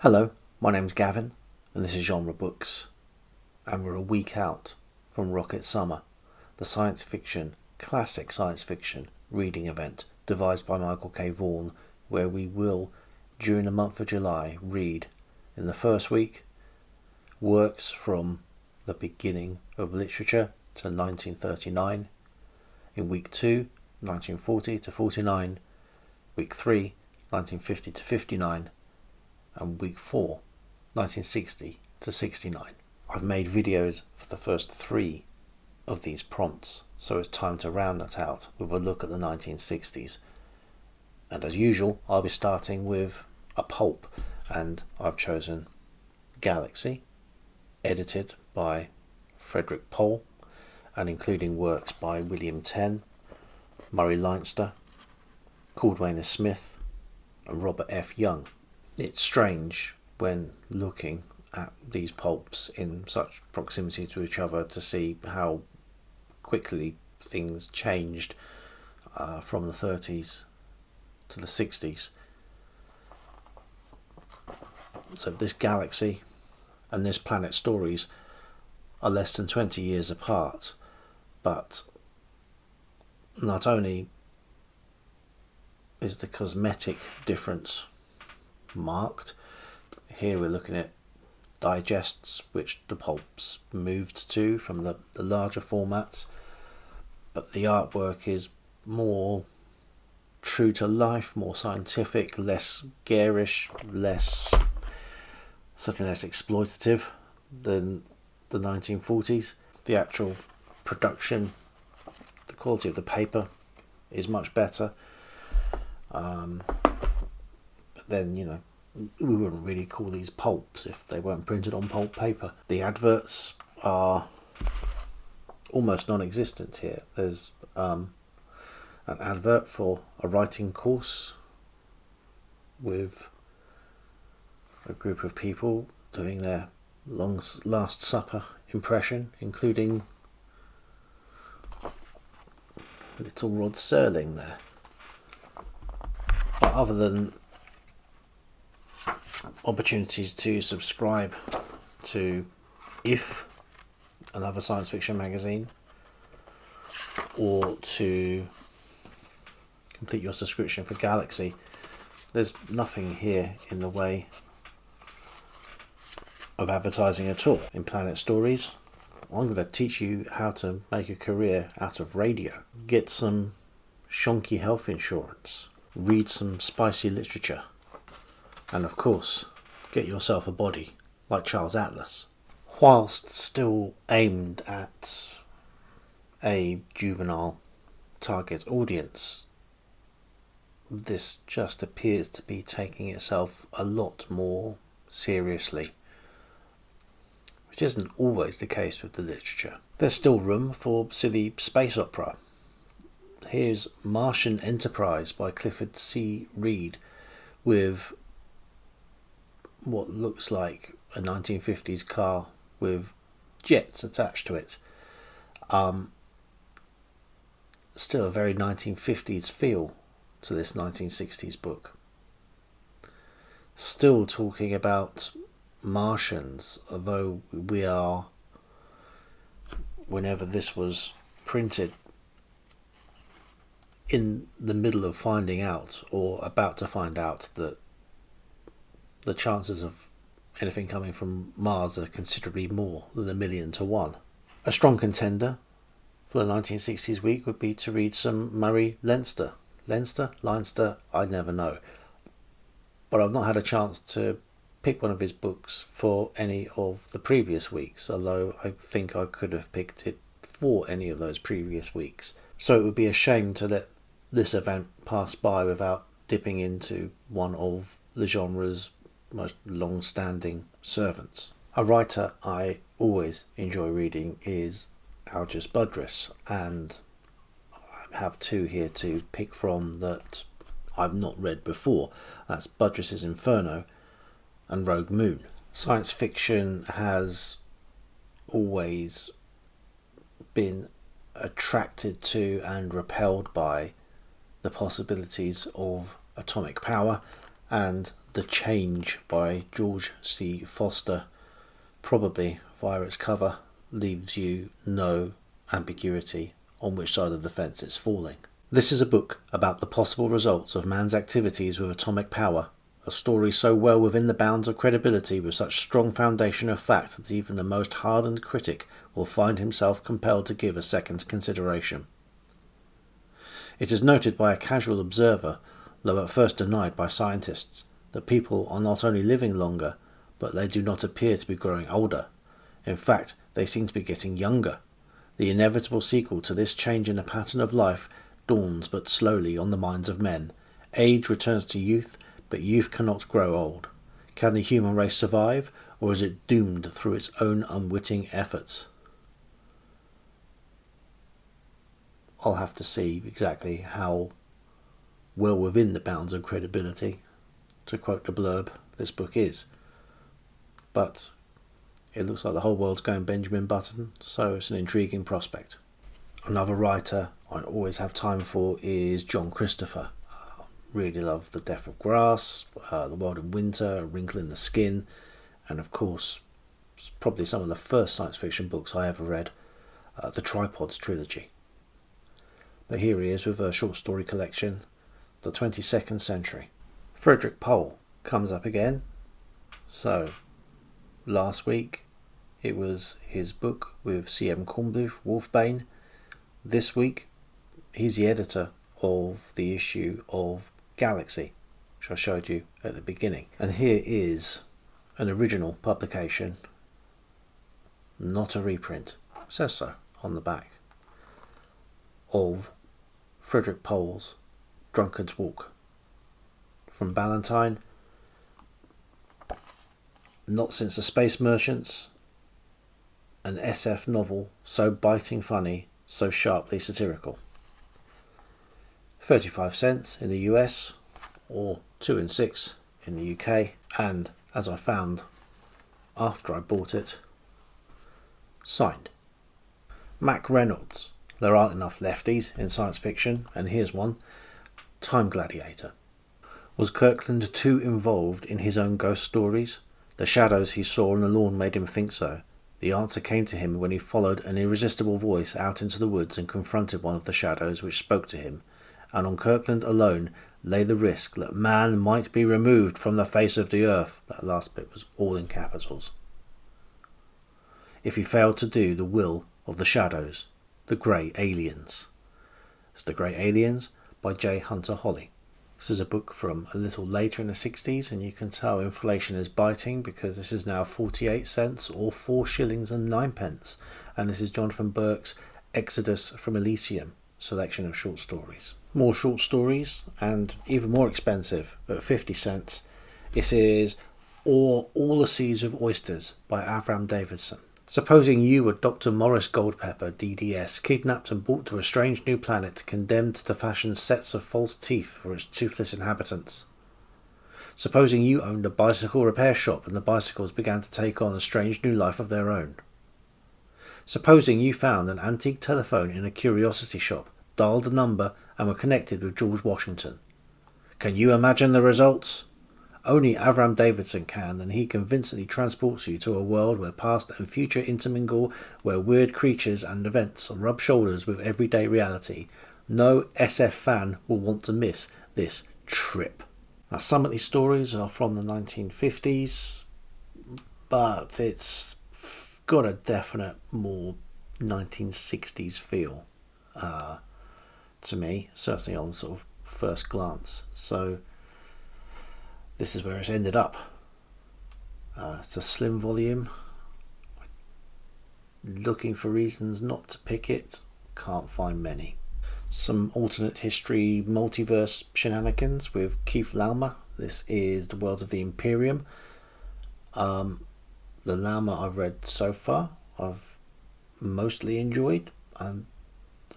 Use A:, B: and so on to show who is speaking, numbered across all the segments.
A: Hello, my name's Gavin, and this is Genre Books, and we're a week out from Rocket Summer, the classic science fiction reading event devised by Michael K. Vaughan, where we will, during the month of July, read, in the first week, works from the beginning of literature to 1939, in week 2, 1940 to 49, week 3, 1950 to 59, and week 4, 1960 to 69. I've made videos for the first 3 of these prompts, so it's time to round that out with a look at the 1960s. And as usual, I'll be starting with a pulp, and I've chosen Galaxy, edited by Frederick Pohl, and including works by William Tenn, Murray Leinster, Cordwainer Smith, and Robert F. Young. It's strange when looking at these pulps in such proximity to each other to see how quickly things changed from the 30s to the 60s. So this Galaxy and this Planet Stories are less than 20 years apart, but not only is the cosmetic difference marked, here we're looking at digests which the pulps moved to from the larger formats, but the artwork is more true to life, more scientific, less garish, certainly less exploitative than the 1940s. The actual production, the quality of the paper is much better. But then, we wouldn't really call these pulps if they weren't printed on pulp paper. The adverts are almost non-existent here. There's an advert for a writing course with a group of people doing their Last Supper impression, including little Rod Serling there. But other than opportunities to subscribe to If, another science fiction magazine, or to complete your subscription for Galaxy, there's nothing here in the way of advertising at all. In Planet Stories, I'm going to teach you how to make a career out of radio. Get some shonky health insurance. Read some spicy literature. And of course, get yourself a body like Charles Atlas. Whilst still aimed at a juvenile target audience, this just appears to be taking itself a lot more seriously, which isn't always the case with the literature. There's still room for silly space opera. Here's Martian Enterprise by Clifford C. Reed, with what looks like a 1950s car with jets attached to it. Still a very 1950s feel to this 1960s book. Still talking about Martians, although we are, whenever this was printed, in the middle of finding out, or about to find out, that the chances of anything coming from Mars are considerably more than 1,000,000 to 1. A strong contender for the 1960s week would be to read some Murray Leinster. Leinster, I never know. But I've not had a chance to pick one of his books for any of the previous weeks, although I think I could have picked it for any of those previous weeks. So it would be a shame to let this event pass by without dipping into one of the genre's most long-standing servants. A writer I always enjoy reading is Algis Budrys, and I have 2 here to pick from that I've not read before. That's Budrys' Inferno and Rogue Moon. Science fiction has always been attracted to and repelled by the possibilities of atomic power and The Change by George C. Foster, probably via its cover, leaves you no ambiguity on which side of the fence it's falling. This is a book about the possible results of man's activities with atomic power, a story so well within the bounds of credibility, with such strong foundation of fact that even the most hardened critic will find himself compelled to give a second consideration. It is noted by a casual observer, though at first denied by scientists, that people are not only living longer, but they do not appear to be growing older. In fact, they seem to be getting younger. The inevitable sequel to this change in the pattern of life dawns but slowly on the minds of men. Age returns to youth, but youth cannot grow old. Can the human race survive, or is it doomed through its own unwitting efforts? I'll have to see exactly how well within the bounds of credibility, to quote the blurb, this book is. But it looks like the whole world's going Benjamin Button, so it's an intriguing prospect. Another writer I always have time for is John Christopher. Really love The Death of Grass, The World in Winter, A Wrinkle in the Skin, and of course, probably some of the first science fiction books I ever read, the Tripods trilogy. But here he is with a short story collection, The 22nd Century. Frederick Pohl comes up again. So, last week it was his book with C.M. Kornbluth, Wolfbane. This week he's the editor of the issue of Galaxy, which I showed you at the beginning. And here is an original publication, not a reprint, it says so on the back, of Frederick Pohl's Drunkard's Walk. From Ballantine. Not since The Space Merchants, an SF novel so biting funny, so sharply satirical. 35 cents in the US, or 2 and 6 in the UK, and as I found after I bought it, signed. Mack Reynolds. There aren't enough lefties in science fiction, and here's one. Time Gladiator. Was Kirkland too involved in his own ghost stories? The shadows he saw on the lawn made him think so. The answer came to him when he followed an irresistible voice out into the woods and confronted one of the shadows which spoke to him, and on Kirkland alone lay the risk that man might be removed from the face of the earth. That last bit was all in capitals. If he failed to do the will of the shadows, the Grey Aliens. It's The Grey Aliens by J. Hunter Holly. This is a book from a little later in the 60s, and you can tell inflation is biting because this is now 48 cents or 4 shillings and 9 pence. And this is Jonathan Burke's Exodus from Elysium selection of short stories. More short stories, and even more expensive at 50 cents. This is All the Seas of Oysters by Avram Davidson. Supposing you were Dr. Morris Goldpepper, DDS, kidnapped and brought to a strange new planet, condemned to fashion sets of false teeth for its toothless inhabitants. Supposing you owned a bicycle repair shop and the bicycles began to take on a strange new life of their own. Supposing you found an antique telephone in a curiosity shop, dialed a number and were connected with George Washington. Can you imagine the results? Only Avram Davidson can, and he convincingly transports you to a world where past and future intermingle, where weird creatures and events rub shoulders with everyday reality. No SF fan will want to miss this trip. Now, some of these stories are from the 1950s, but it's got a definite more 1960s feel to me, certainly on sort of first glance. So this is where it's ended up. It's a slim volume. Looking for reasons not to pick it, can't find many. Some alternate history multiverse shenanigans with Keith Laumer. This is The Worlds of the Imperium. The Laumer I've read so far, I've mostly enjoyed, and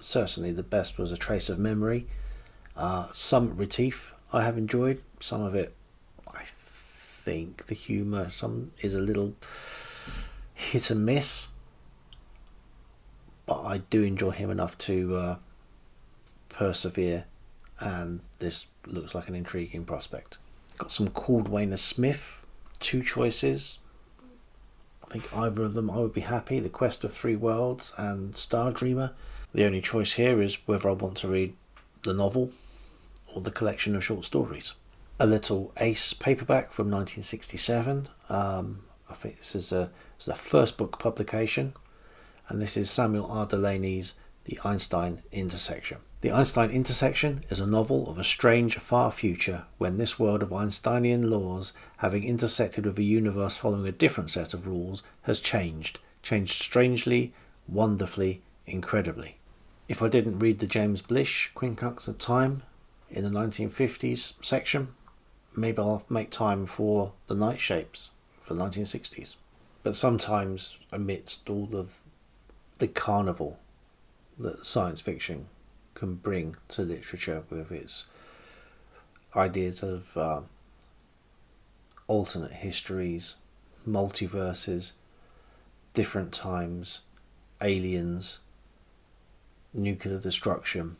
A: certainly the best was A Trace of Memory. Some Retief I have enjoyed, some of it I think the humour is a little hit and miss, but I do enjoy him enough to persevere, and this looks like an intriguing prospect. Got some Cordwainer Smith, 2 choices. I think either of them I would be happy. The Quest of Three Worlds and Stardreamer. The only choice here is whether I want to read the novel or the collection of short stories. A little Ace paperback from 1967. I think this is the first book publication, and this is Samuel R. Delaney's The Einstein Intersection. The Einstein Intersection is a novel of a strange far future when this world of Einsteinian laws, having intersected with a universe following a different set of rules, has changed strangely, wonderfully, incredibly. If I didn't read the James Blish Quincunx of Time in the 1950s section, maybe I'll make time for the Night Shapes for the 1960s. But sometimes, amidst all of the carnival that science fiction can bring to literature with its ideas of alternate histories, multiverses, different times, aliens, nuclear destruction,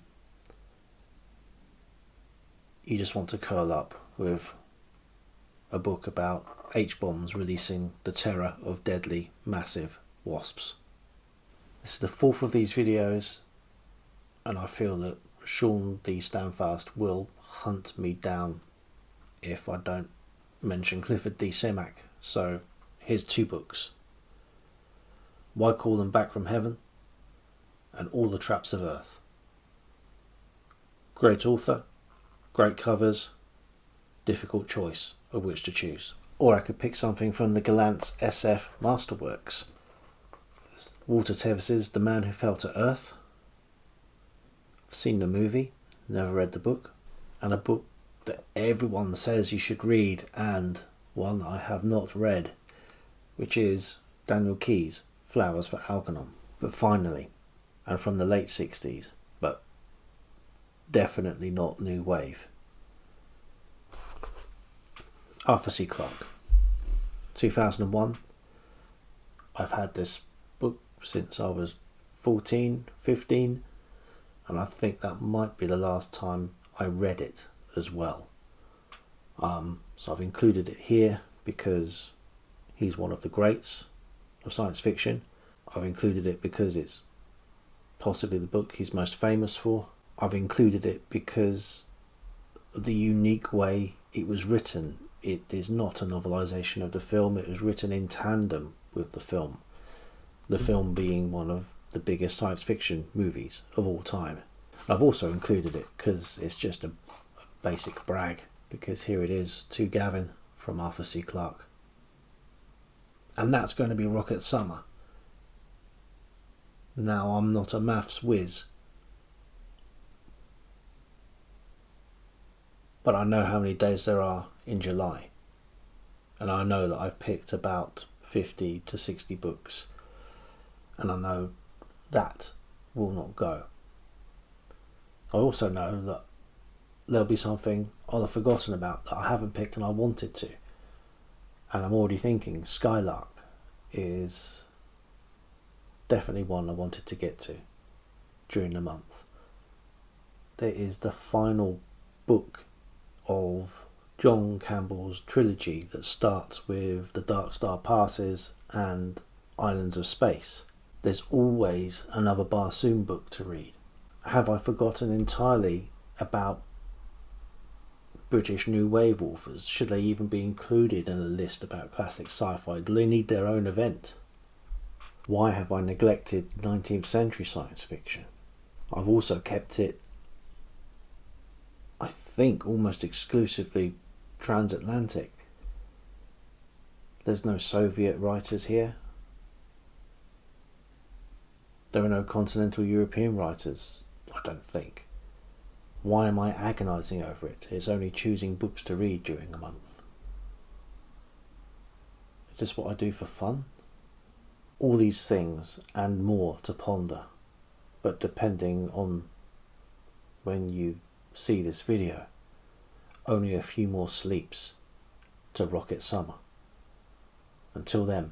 A: you just want to curl up with a book about H-bombs releasing the terror of deadly, massive wasps. This is the 4th of these videos, and I feel that Sean D. Standfast will hunt me down if I don't mention Clifford D. Mack. So here's 2 books. Why Call Them Back from Heaven and All the Traps of Earth. Great author, great covers, difficult choice of which to choose. Or I could pick something from the Gallant's SF Masterworks. Walter Tevis's The Man Who Fell to Earth. I've seen the movie, never read the book. And a book that everyone says you should read and one I have not read, which is Daniel Keyes' Flowers for Algernon. But finally, and from the late 60s, but definitely not new wave, Arthur C. Clarke, 2001. I've had this book since I was 14, 15, and I think that might be the last time I read it as well. So I've included it here because he's one of the greats of science fiction. I've included it because it's possibly the book he's most famous for. I've included it because of the unique way it was written. It is not a novelisation of the film. It was written in tandem with the film. The film being one of the biggest science fiction movies of all time. I've also included it because it's just a basic brag, because here it is, to Gavin from Arthur C. Clarke. And that's going to be Rocket Summer. Now, I'm not a maths whiz, but I know how many days there are in July, and I know that I've picked about 50 to 60 books, and I know that will not go. I also know that there'll be something I'll have forgotten about that I haven't picked and I wanted to, and I'm already thinking Skylark is definitely one I wanted to get to during the month. There is the final book of John Campbell's trilogy that starts with The Dark Star Passes and Islands of Space. There's always another Barsoom book to read. Have I forgotten entirely about British New Wave authors? Should they even be included in a list about classic sci-fi? Do they need their own event? Why have I neglected 19th century science fiction? I've also kept it, I think, almost exclusively transatlantic. There's no Soviet writers here. There are no continental European writers, I don't think. Why am I agonising over it? It's only choosing books to read during a month. Is this what I do for fun? All these things and more to ponder, but depending on when you see this video, only a few more sleeps to Rocket Summer. Until then,